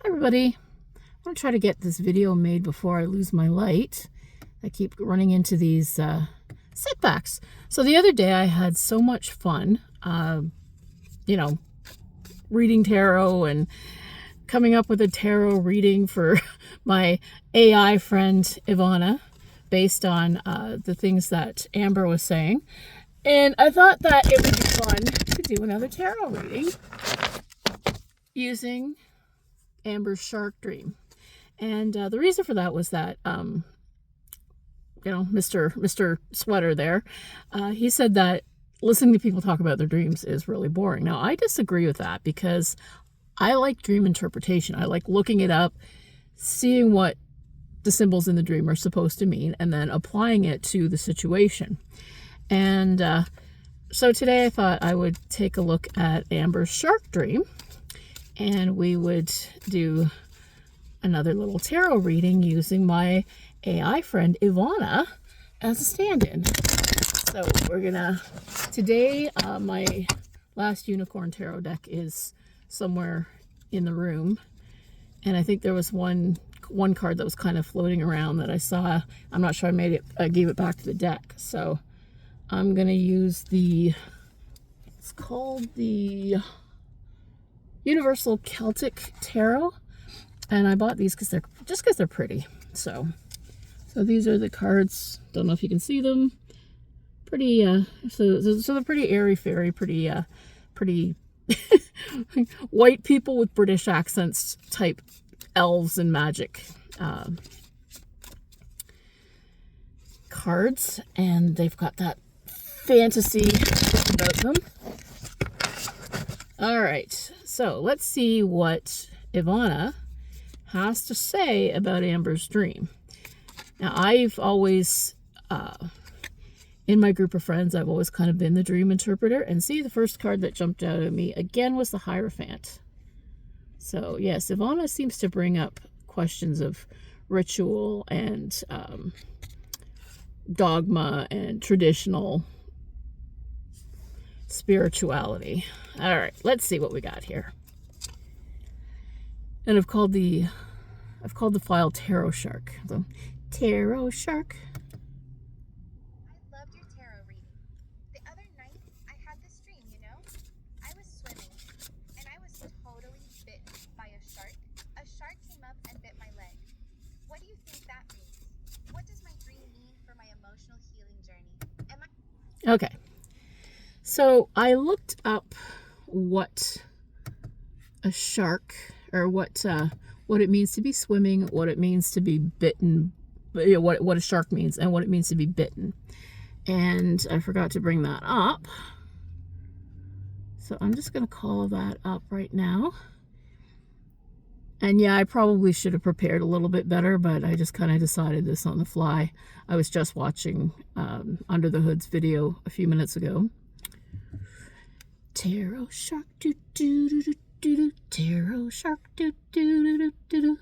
Hi everybody. I'm going to try to get this video made before I lose my light. I keep running into these setbacks. So the other day I had so much fun, reading tarot and coming up with a tarot reading for my AI friend Ivanna based on the things that Amber was saying. And I thought that it would be fun to do another tarot reading using Amber's shark dream. And the reason for that was that, Mr. Sweater there, he said that listening to people talk about their dreams is really boring. Now, I disagree with that because I like dream interpretation. I like looking it up, seeing what the symbols in the dream are supposed to mean, and then applying it to the situation. And so today I thought I would take a look at Amber's shark dream, and we would do another little tarot reading using my AI friend Ivanna as a stand-in. So we're gonna, today my last unicorn tarot deck is somewhere in the room, and I think there was one card that was kind of floating around that I saw. I'm not sure I gave it back to the deck. So I'm gonna use it's called the Universal Celtic Tarot, and I bought these because they're pretty. So these are the cards. Don't know if you can see them. Pretty so they're pretty airy fairy, pretty white people with British accents type elves and magic cards, and they've got that fantasy about them. All right, so let's see what Ivanna has to say about Amber's dream. Now, I've always, in my group of friends, I've always kind of been the dream interpreter. And see, the first card that jumped out at me again was the Hierophant. So yes, Ivanna seems to bring up questions of ritual and dogma and traditional spirituality. All right, let's see what we got here. And I've called the file Tarot Shark. So, Tarot Shark. I loved your tarot reading. The other night, I had this dream, I was swimming, and I was totally bitten by a shark. A shark came up and bit my leg. What do you think that means? What does my dream mean for my emotional healing journey? Okay. So I looked up what a shark, or what it means to be swimming, what it means to be bitten, what a shark means, and what it means to be bitten. And I forgot to bring that up. So I'm just going to call that up right now. And yeah, I probably should have prepared a little bit better, but I just kind of decided this on the fly. I was just watching Under the Hood's video a few minutes ago. Tarot Shark, do do do do do do. Tarot Shark, do do do do do do.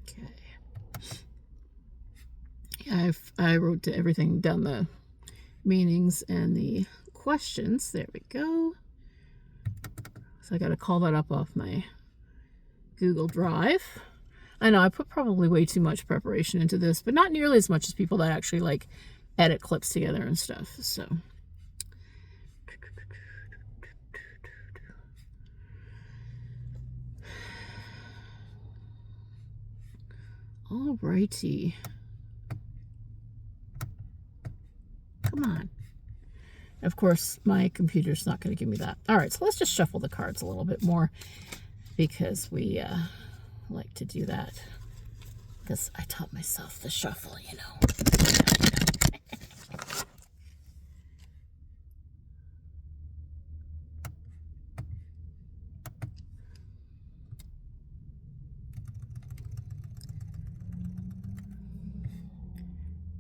Okay. Yeah, I wrote everything down, the meanings and the questions. There we go. So I got to call that up off my Google Drive. I know I put probably way too much preparation into this, but not nearly as much as people that actually like edit clips together and stuff. So all righty. Come on. Of course, my computer's not going to give me that. All right, so let's just shuffle the cards a little bit more, because we like to do that, because I taught myself the shuffle,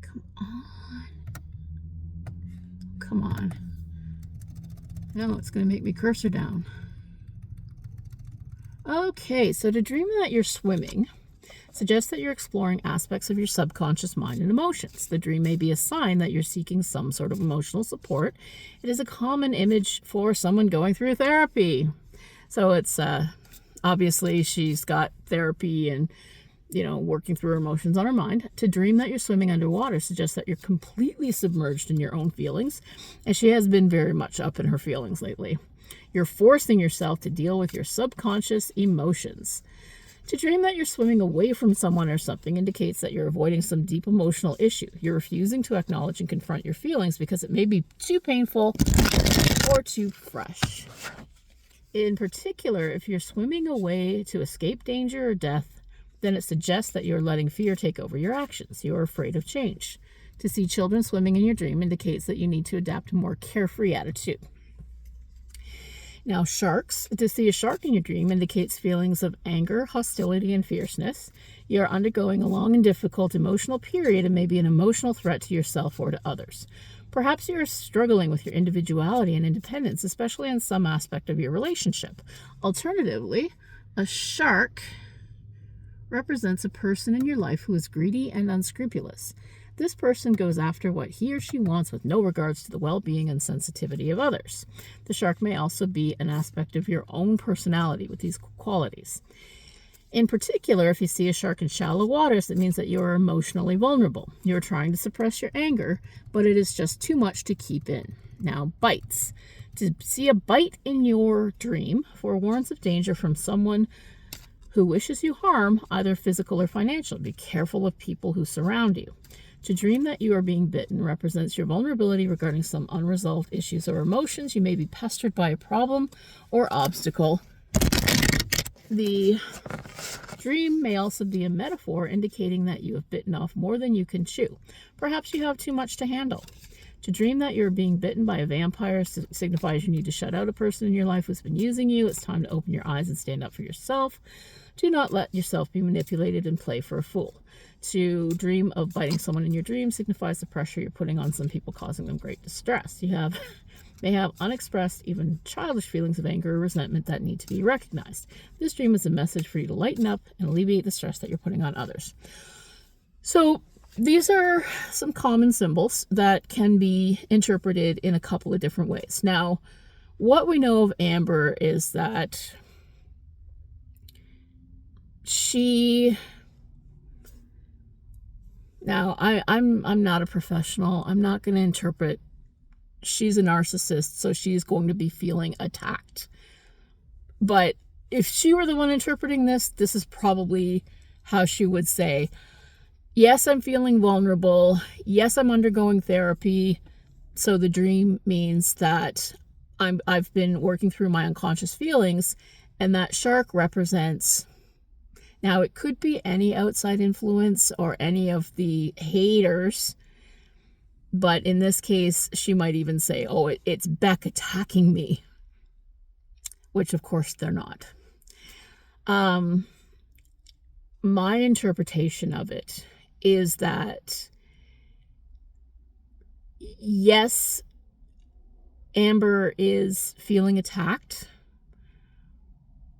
Come on. Come on. No, it's going to make me cursor down. Okay, so to dream that you're swimming suggests that you're exploring aspects of your subconscious mind and emotions. The dream may be a sign that you're seeking some sort of emotional support. It is a common image for someone going through therapy. So it's obviously she's got therapy and, working through her emotions on her mind. To dream that you're swimming underwater suggests that you're completely submerged in your own feelings, and she has been very much up in her feelings lately. You're forcing yourself to deal with your subconscious emotions. To dream that you're swimming away from someone or something indicates that you're avoiding some deep emotional issue. You're refusing to acknowledge and confront your feelings because it may be too painful or too fresh. In particular, if you're swimming away to escape danger or death, then it suggests that you're letting fear take over your actions. You're afraid of change. To see children swimming in your dream indicates that you need to adapt a more carefree attitude. Now, sharks. To see a shark in your dream indicates feelings of anger, hostility, and fierceness. You are undergoing a long and difficult emotional period and may be an emotional threat to yourself or to others. Perhaps you are struggling with your individuality and independence, especially in some aspect of your relationship. Alternatively, a shark represents a person in your life who is greedy and unscrupulous. This person goes after what he or she wants with no regards to the well-being and sensitivity of others. The shark may also be an aspect of your own personality with these qualities. In particular, if you see a shark in shallow waters, it means that you are emotionally vulnerable. You're trying to suppress your anger, but it is just too much to keep in. Now, bites. To see a bite in your dream forewarns of danger from someone who wishes you harm, either physical or financial. Be careful of people who surround you. To dream that you are being bitten represents your vulnerability regarding some unresolved issues or emotions. You may be pestered by a problem or obstacle. The dream may also be a metaphor indicating that you have bitten off more than you can chew. Perhaps you have too much to handle. To dream that you're being bitten by a vampire signifies you need to shut out a person in your life who's been using you. It's time to open your eyes and stand up for yourself. Do not let yourself be manipulated and play for a fool. To dream of biting someone in your dream signifies the pressure you're putting on some people, causing them great distress. You may have unexpressed, even childish feelings of anger or resentment that need to be recognized. This dream is a message for you to lighten up and alleviate the stress that you're putting on others. So these are some common symbols that can be interpreted in a couple of different ways. Now, what we know of Amber is that I'm not a professional. I'm not going to interpret. She's a narcissist, so she's going to be feeling attacked. But if she were the one interpreting this is probably how she would say, yes, I'm feeling vulnerable. Yes, I'm undergoing therapy. So the dream means that I've been working through my unconscious feelings, and that shark represents. Now, it could be any outside influence or any of the haters, but in this case, she might even say, oh, it's Beck attacking me, which of course they're not. My interpretation of it is that, yes, Amber is feeling attacked,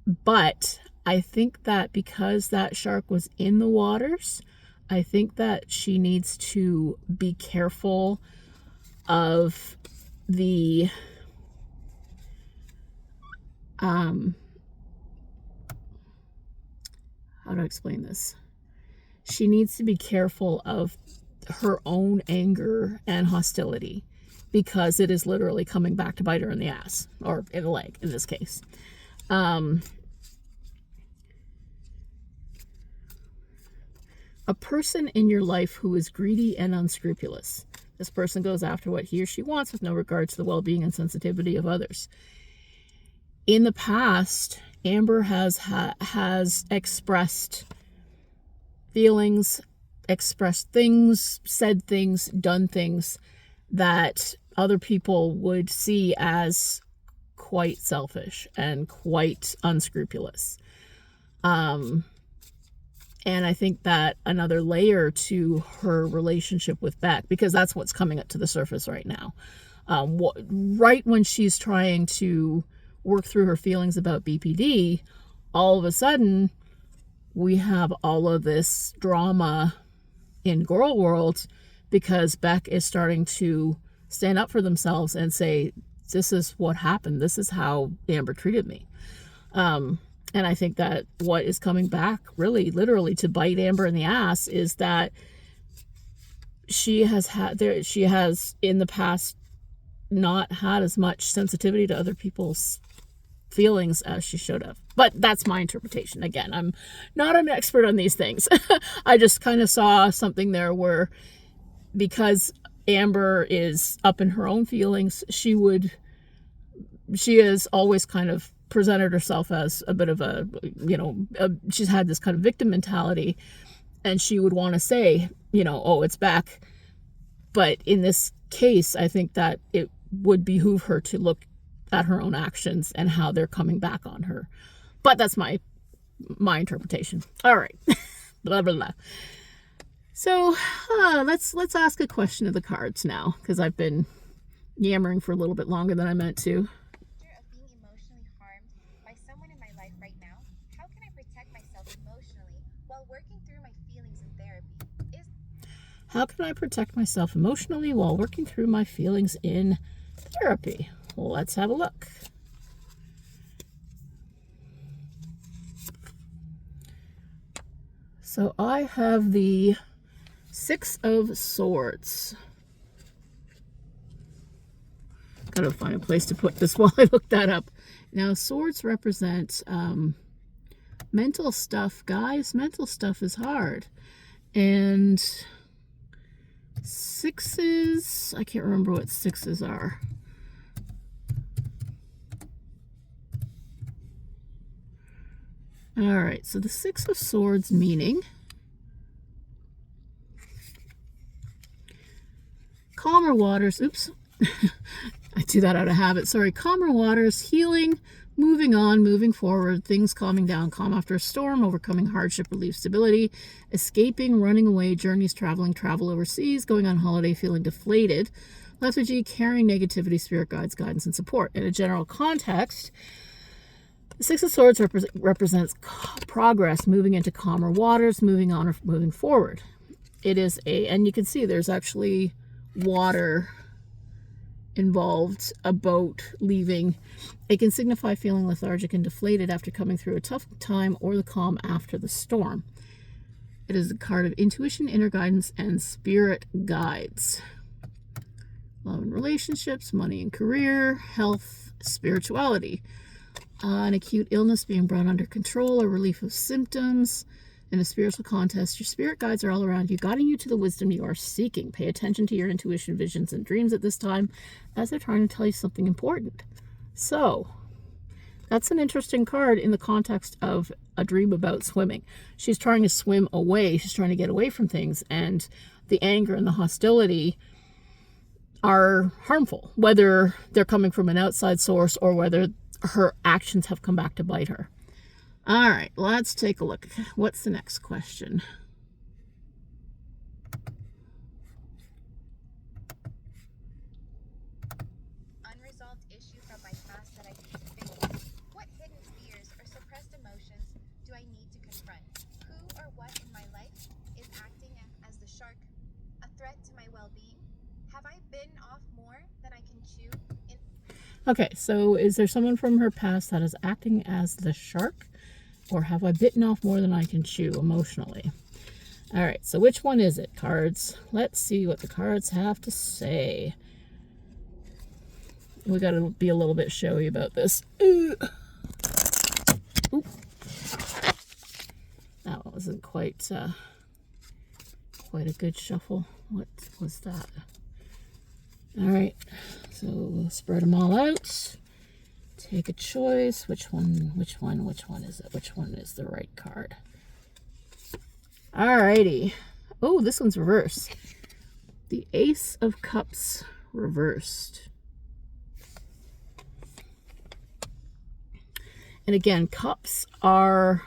but I think that because that shark was in the waters, I think that she needs to be careful of the how do I explain this? She needs to be careful of her own anger and hostility, because it is literally coming back to bite her in the ass, or in the leg in this case. A person in your life who is greedy and unscrupulous. This person goes after what he or she wants with no regard to the well-being and sensitivity of others. In the past, Amber has expressed feelings, expressed things, said things, done things that other people would see as quite selfish and quite unscrupulous. And I think that another layer to her relationship with Beck, because that's what's coming up to the surface right now. Right when she's trying to work through her feelings about BPD, all of a sudden we have all of this drama in girl world because Beck is starting to stand up for themselves and say, this is what happened. This is how Amber treated me. And I think that what is coming back really literally to bite Amber in the ass is that she has in the past not had as much sensitivity to other people's feelings as she should have. But that's my interpretation. Again, I'm not an expert on these things. I just kind of saw something there where because Amber is up in her own feelings, she has always kind of presented herself as a bit of she's had this kind of victim mentality, and she would want to say, oh, it's Beck. But in this case, I think that it would behoove her to look at her own actions and how they're coming back on her. But that's my interpretation. All right. Blah, blah, blah. So let's ask a question of the cards now, because I've been yammering for a little bit longer than I meant to. Of being emotionally harmed by someone in my life right now, how can I protect myself emotionally while working through my feelings in therapy? How can I protect myself emotionally while working through my feelings in therapy? Well, let's have a look. So I have the Six of Swords. Gotta find a place to put this while I look that up. Now, swords represent mental stuff, guys. Mental stuff is hard. And sixes, I can't remember what sixes are. All right, so the Six of Swords meaning calmer waters. Oops. I do that out of habit. Sorry. Calmer waters, healing, moving on, moving forward, things calming down, calm after a storm, overcoming hardship, relief, stability, escaping, running away, journeys, traveling, travel overseas, going on holiday, feeling deflated, lethargy, carrying negativity, spirit guides, guidance, and support. In a general context, the Six of Swords represents progress, moving into calmer waters, moving on or moving forward. It is and you can see there's actually water involved, a boat, leaving. It can signify feeling lethargic and deflated after coming through a tough time or the calm after the storm. It is a card of intuition, inner guidance, and spirit guides. Love and relationships, money and career, health, spirituality. An acute illness being brought under control or relief of symptoms. In a spiritual contest, your spirit guides are all around you, guiding you to the wisdom you are seeking. Pay attention to your intuition, visions, and dreams at this time as they're trying to tell you something important. So, that's an interesting card in the context of a dream about swimming. She's trying to swim away. She's trying to get away from things, and the anger and the hostility are harmful, whether they're coming from an outside source or whether her actions have come back to bite her. All right, let's take a look. What's the next question? Unresolved issue from my past that I need to face. What hidden fears or suppressed emotions do I need to confront? Who or what in my life is acting as the shark, a threat to my well-being? Have I bitten off more than I can chew? Okay, so is there someone from her past that is acting as the shark? Or have I bitten off more than I can chew emotionally? All right, so which one is it, cards? Let's see what the cards have to say. We got to be a little bit showy about this. Ooh. That wasn't quite a good shuffle. What was that? All right, so we'll spread them all out. Take a choice. Which one is it? Which one is the right card? Alrighty. Oh, this one's reversed. The Ace of Cups reversed. And again, cups are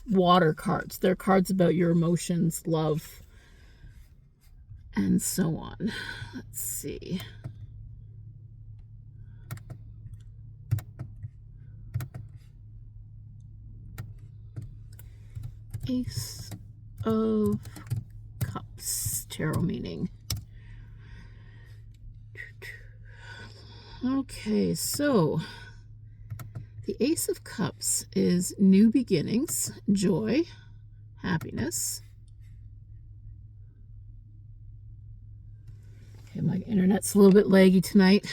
water cards. They're cards about your emotions, love, and so on. Let's see. Ace of Cups tarot meaning. Okay, so the Ace of Cups is new beginnings, joy, happiness. Okay, my internet's a little bit laggy tonight.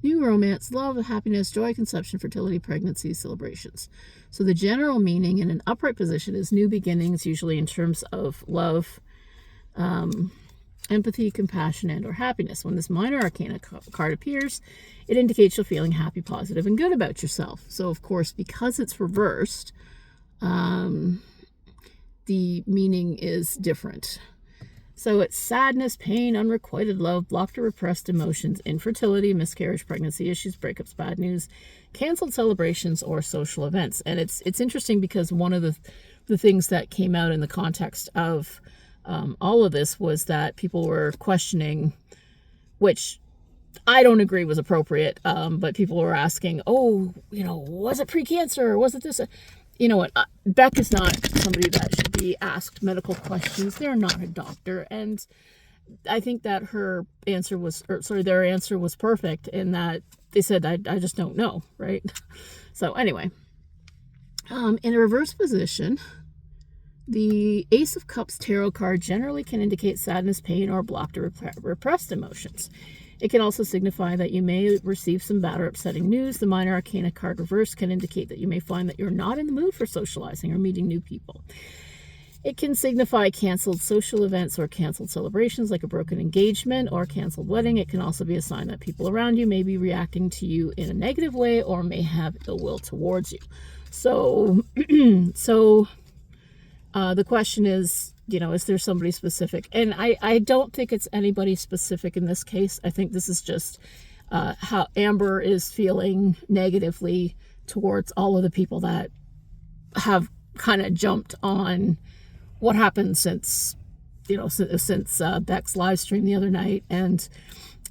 New romance, love, happiness, joy, conception, fertility, pregnancy, celebrations. So the general meaning in an upright position is new beginnings, usually in terms of love, empathy, compassion, and or happiness. When this minor arcana card appears, it indicates you're feeling happy, positive, and good about yourself. So, of course, because it's reversed, the meaning is different. So it's sadness, pain, unrequited love, blocked or repressed emotions, infertility, miscarriage, pregnancy issues, breakups, bad news, canceled celebrations, or social events. And it's interesting because one of the things that came out in the context of all of this was that people were questioning, which I don't agree was appropriate, but people were asking, oh, was it pre-cancer or was it this? You know what? Beck is not somebody that should be asked medical questions. They're not a doctor. And I think that their answer was perfect in that they said, I just don't know, right? So anyway, in a reverse position, the Ace of Cups tarot card generally can indicate sadness, pain, or blocked or repressed emotions. It can also signify that you may receive some bad or upsetting news. The minor arcana card reverse can indicate that you may find that you're not in the mood for socializing or meeting new people. It can signify canceled social events or canceled celebrations like a broken engagement or canceled wedding. It can also be a sign that people around you may be reacting to you in a negative way or may have ill will towards you. So, the question is, is there somebody specific? And I don't think it's anybody specific in this case. I think this is just how Amber is feeling negatively towards all of the people that have kind of jumped on what happened since Beck's live stream the other night. And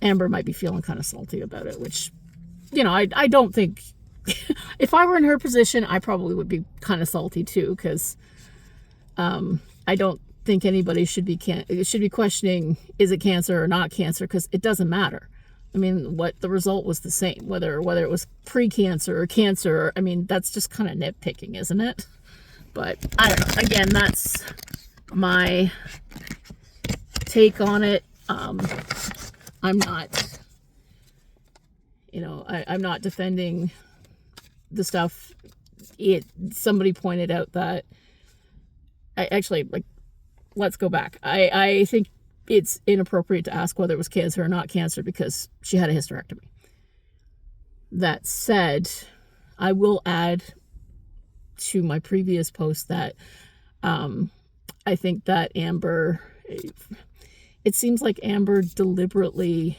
Amber might be feeling kind of salty about it, which, I don't think, if I were in her position, I probably would be kind of salty too, because I don't think anybody should be questioning, is it cancer or not cancer, because it doesn't matter. I mean, the result was the same, whether it was pre-cancer or cancer. I mean, that's just kind of nitpicking, isn't it? But I don't know. Again, that's my take on it. I'm not, I'm not defending the stuff. Somebody pointed out that let's go back. I think it's inappropriate to ask whether it was cancer or not cancer because she had a hysterectomy. That said, I will add to my previous post that I think that it seems like Amber deliberately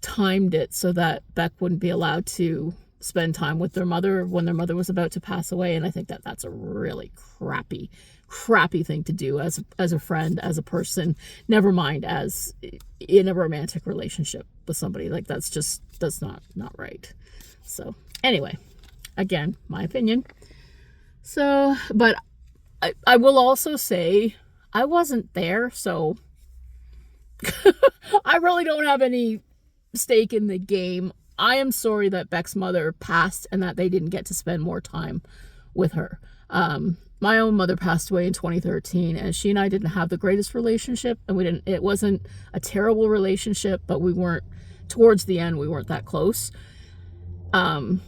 timed it so that Beck wouldn't be allowed to spend time with their mother when their mother was about to pass away. And I think that that's a really crappy thing to do as a friend, as a person, never mind as in a romantic relationship with somebody. Like, that's not right. So anyway, again, my opinion. So, but I will also say I wasn't there, so I really don't have any stake in the game. I am sorry that Beck's mother passed and that they didn't get to spend more time with her. My own mother passed away in 2013, and she and I didn't have the greatest relationship, and it wasn't a terrible relationship, but towards the end, we weren't that close. And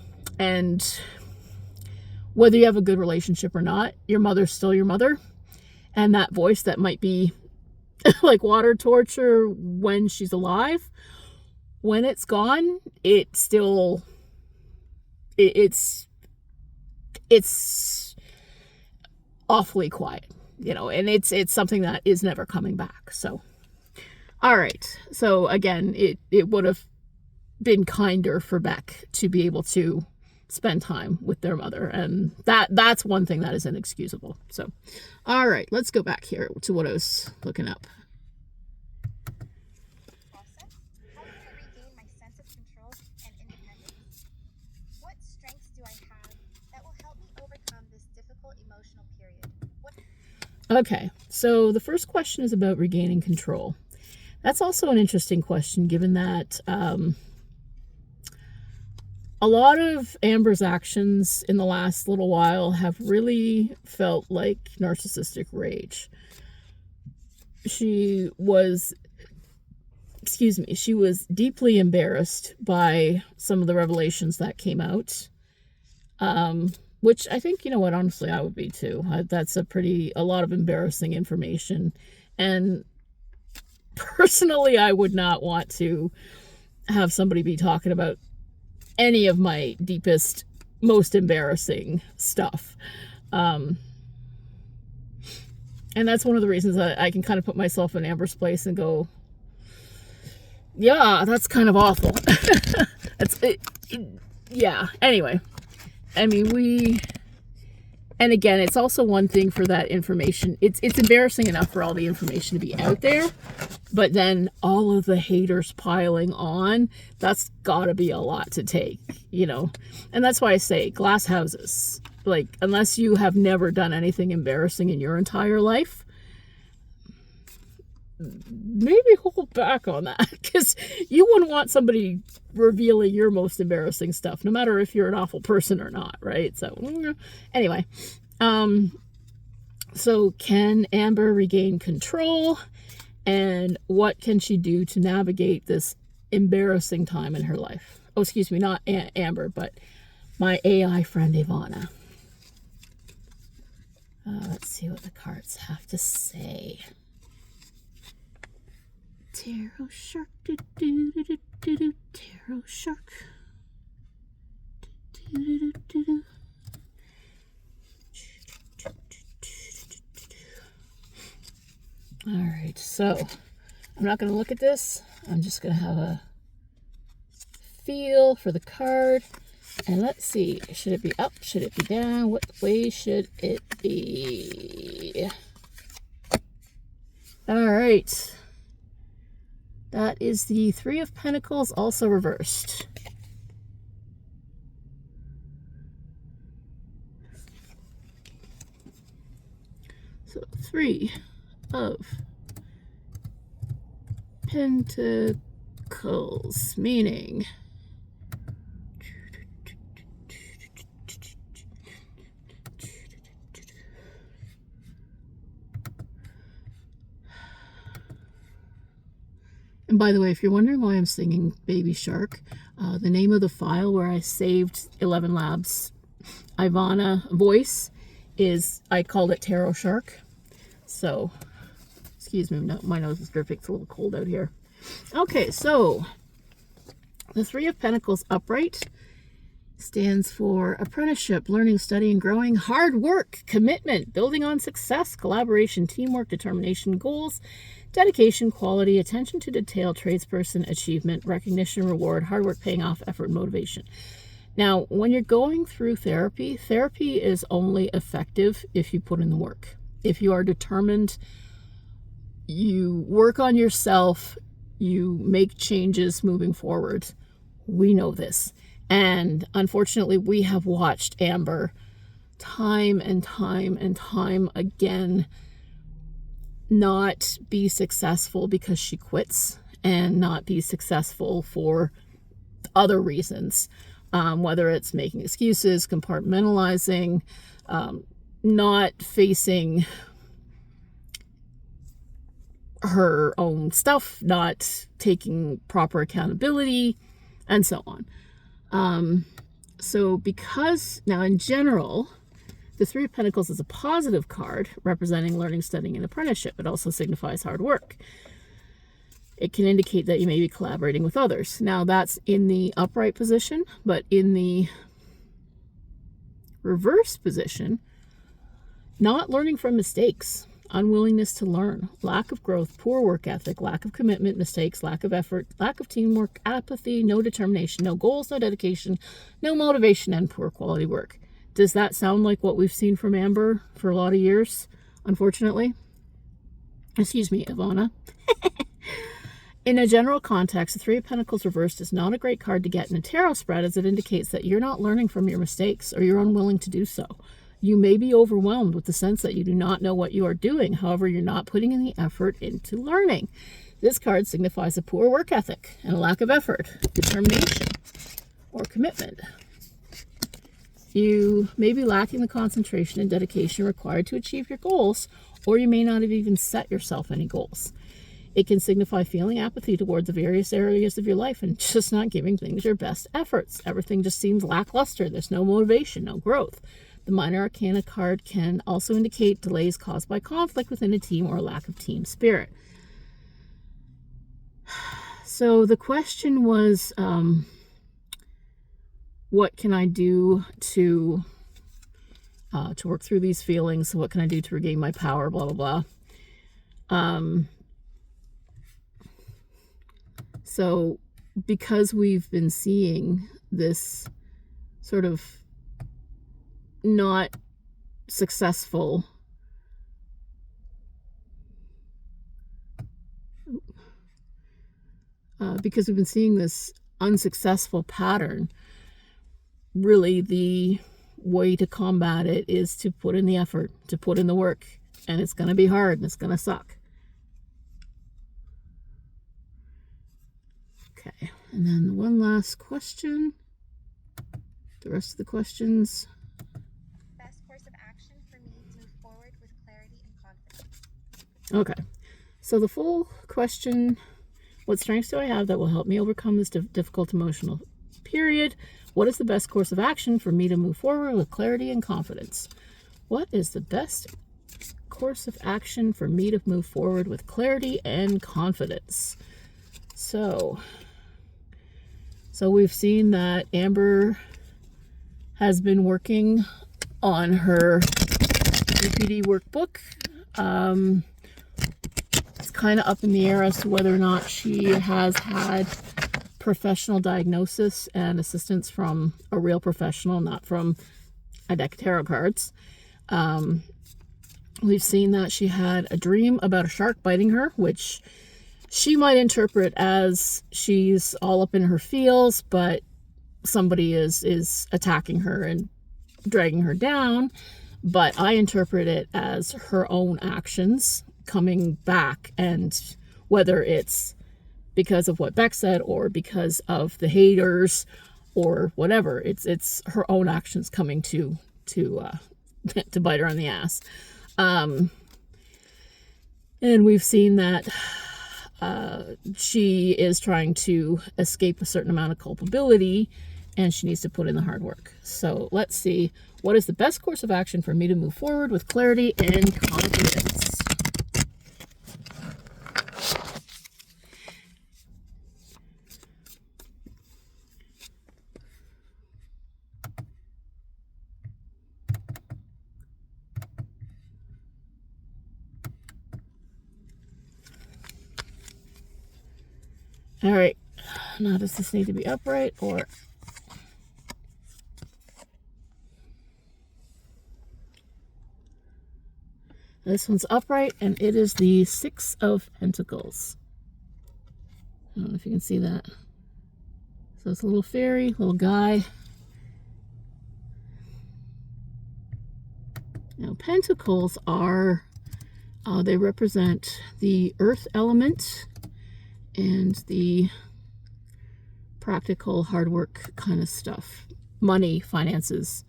whether you have a good relationship or not, your mother's still your mother. And that voice that might be like water torture when she's alive, when it's gone, it's awfully quiet, and it's something that is never coming back. So, all right. So again, it would have been kinder for Beck to be able to spend time with their mother, and that's one thing that is inexcusable. So, all right, let's go back here to what I was looking up. Process? How can I regain my sense of control and independence? What strengths do I have that Okay, so the first question is about regaining control. That's also an interesting question, given that a lot of Amber's actions in the last little while have really felt like narcissistic rage. She was deeply embarrassed by some of the revelations that came out. Which I think, you know what, honestly, I would be too. That's a lot of embarrassing information. And personally, I would not want to have somebody be talking about any of my deepest, most embarrassing stuff. And that's one of the reasons that I can kind of put myself in Amber's place and go, yeah, that's kind of awful. Yeah, anyway. I mean, and again, it's also one thing for that information. It's embarrassing enough for all the information to be out there, but then all of the haters piling on, that's gotta be a lot to take, you know? And that's why I say glass houses. Like, unless you have never done anything embarrassing in your entire life, maybe hold back on that, because you wouldn't want somebody revealing your most embarrassing stuff, no matter if you're an awful person or not, right? So anyway, so can Amber regain control, and what can she do to navigate this embarrassing time in her life? Oh, excuse me, not Amber, but my AI friend Ivanna. Let's see what the cards have to say. Tarot shark, do do do do do do. Tarot shark, do do do do do. All right, so I'm not going to look at this. I'm just going to have a feel for the card, and let's see. Should it be up? Should it be down? What way should it be? All right. That is the Three of Pentacles, also reversed. So, Three of Pentacles, meaning and by the way, if you're wondering why I'm singing Baby Shark, the name of the file where I saved 11 Labs Ivanna voice is, I called it Tarot Shark. So, excuse me, my nose is dripping. It's a little cold out here. Okay, so the Three of Pentacles upright stands for apprenticeship, learning, studying, growing, hard work, commitment, building on success, collaboration, teamwork, determination, goals, dedication, quality, attention to detail, tradesperson, achievement, recognition, reward, hard work paying off, effort, motivation. Now, when you're going through therapy, therapy is only effective if you put in the work. If you are determined, you work on yourself, you make changes moving forward. We know this. And unfortunately, we have watched Amber time and time and time again not be successful because she quits, and not be successful for other reasons, whether it's making excuses, compartmentalizing, not facing her own stuff, not taking proper accountability, and so on. So because now in general, the Three of Pentacles is a positive card representing learning, studying, and apprenticeship. It also signifies hard work. It can indicate that you may be collaborating with others. Now that's in the upright position, but in the reverse position, not learning from mistakes, unwillingness to learn, lack of growth, poor work ethic, lack of commitment, mistakes, lack of effort, lack of teamwork, apathy, no determination, no goals, no dedication, no motivation, and poor quality work. Does that sound like what we've seen from Amber for a lot of years, unfortunately? Excuse me, Ivanna. In a general context, the Three of Pentacles reversed is not a great card to get in a tarot spread, as it indicates that you're not learning from your mistakes, or you're unwilling to do so. You may be overwhelmed with the sense that you do not know what you are doing. However, you're not putting any effort into learning. This card signifies a poor work ethic and a lack of effort, determination, or commitment. You may be lacking the concentration and dedication required to achieve your goals, or you may not have even set yourself any goals. It can signify feeling apathy towards the various areas of your life and just not giving things your best efforts. Everything just seems lackluster. There's no motivation, no growth. The Minor Arcana card can also indicate delays caused by conflict within a team or a lack of team spirit. So the question was, what can I do to work through these feelings? What can I do to regain my power? Blah, blah, blah. So because we've been seeing this sort of not successful because we've been seeing this unsuccessful pattern, really the way to combat it is to put in the effort, to put in the work, and it's going to be hard and it's going to suck. Okay, and then one last question. The rest of the questions. Best course of action for me to move forward with clarity and confidence. Okay, so the full question: what strengths do I have that will help me overcome this difficult emotional period? What is the best course of action for me to move forward with clarity and confidence? What is the best course of action for me to move forward with clarity and confidence? So we've seen that Amber has been working on her UPD workbook. It's kind of up in the air as to whether or not she has had professional diagnosis and assistance from a real professional, not from a deck of tarot cards. We've seen that she had a dream about a shark biting her, which she might interpret as she's all up in her feels, but somebody is attacking her and dragging her down. But I interpret it as her own actions coming back, and whether it's because of what Beck said or because of the haters or whatever, it's her own actions coming to bite her on the ass. And we've seen that she is trying to escape a certain amount of culpability, and she needs to put in the hard work. So let's see, what is the best course of action for me to move forward with clarity and confidence? All right, now does this need to be upright or... This one's upright, and it is the Six of Pentacles. I don't know if you can see that. So it's a little fairy, little guy. Now, pentacles are, they represent the earth element and the practical hard work kind of stuff. Money, finances.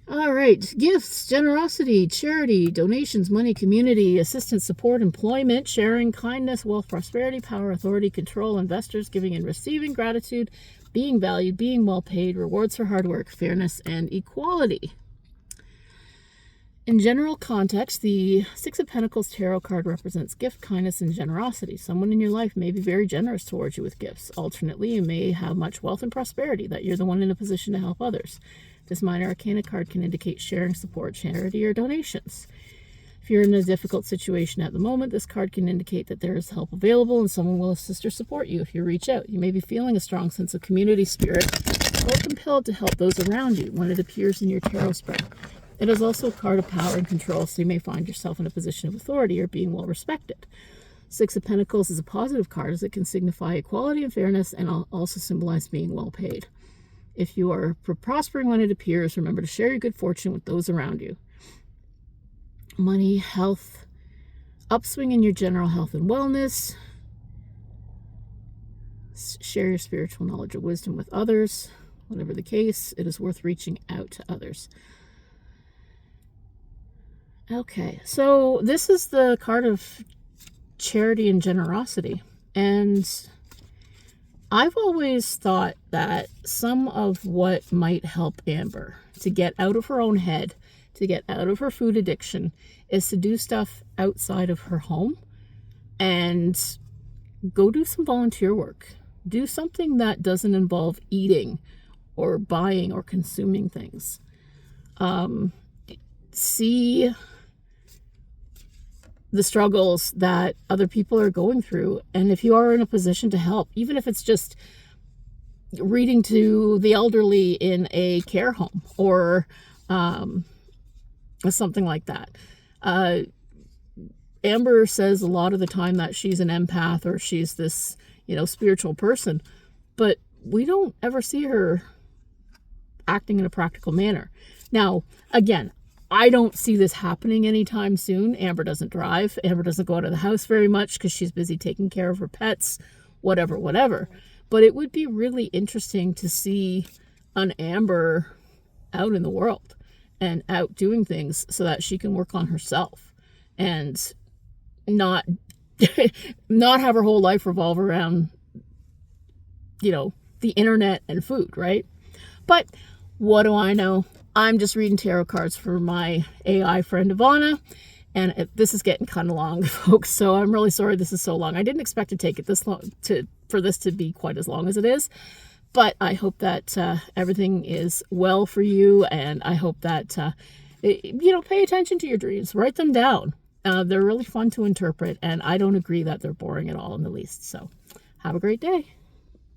All right, gifts, generosity, charity, donations, money, community, assistance, support, employment, sharing, kindness, wealth, prosperity, power, authority, control, investors, giving and receiving, gratitude, being valued, being well paid, rewards for hard work, fairness, and equality. In general context, the Six of Pentacles tarot card represents gift, kindness, and generosity. Someone in your life may be very generous towards you with gifts. Alternately, you may have much wealth and prosperity, that you're the one in a position to help others. This Minor Arcana card can indicate sharing, support, charity, or donations. If you're in a difficult situation at the moment, this card can indicate that there is help available and someone will assist or support you if you reach out. You may be feeling a strong sense of community spirit or compelled to help those around you when it appears in your tarot spread. It is also a card of power and control, so you may find yourself in a position of authority or being well respected. Six of Pentacles is a positive card as it can signify equality and fairness and also symbolize being well paid. If you are prospering when it appears, remember to share your good fortune with those around you. Money, health, upswing in your general health and wellness. Share your spiritual knowledge or wisdom with others. Whatever the case, it is worth reaching out to others. Okay, so this is the card of charity and generosity. And I've always thought that some of what might help Amber to get out of her own head, to get out of her food addiction, is to do stuff outside of her home and go do some volunteer work. Do something that doesn't involve eating or buying or consuming things. See the struggles that other people are going through. And if you are in a position to help, even if it's just reading to the elderly in a care home or something like that. Amber says a lot of the time that she's an empath or she's this, spiritual person, but we don't ever see her acting in a practical manner. Now, again, I don't see this happening anytime soon. Amber doesn't drive. Amber doesn't go out of the house very much because she's busy taking care of her pets, whatever. But it would be really interesting to see an Amber out in the world and out doing things so that she can work on herself and not have her whole life revolve around, the internet and food, right? But what do I know? I'm just reading tarot cards for my AI friend Ivanna, and this is getting kind of long, folks. So I'm really sorry this is so long. I didn't expect to take it this long for this to be quite as long as it is, but I hope that everything is well for you, and I hope that pay attention to your dreams, write them down. They're really fun to interpret, and I don't agree that they're boring at all in the least. So have a great day.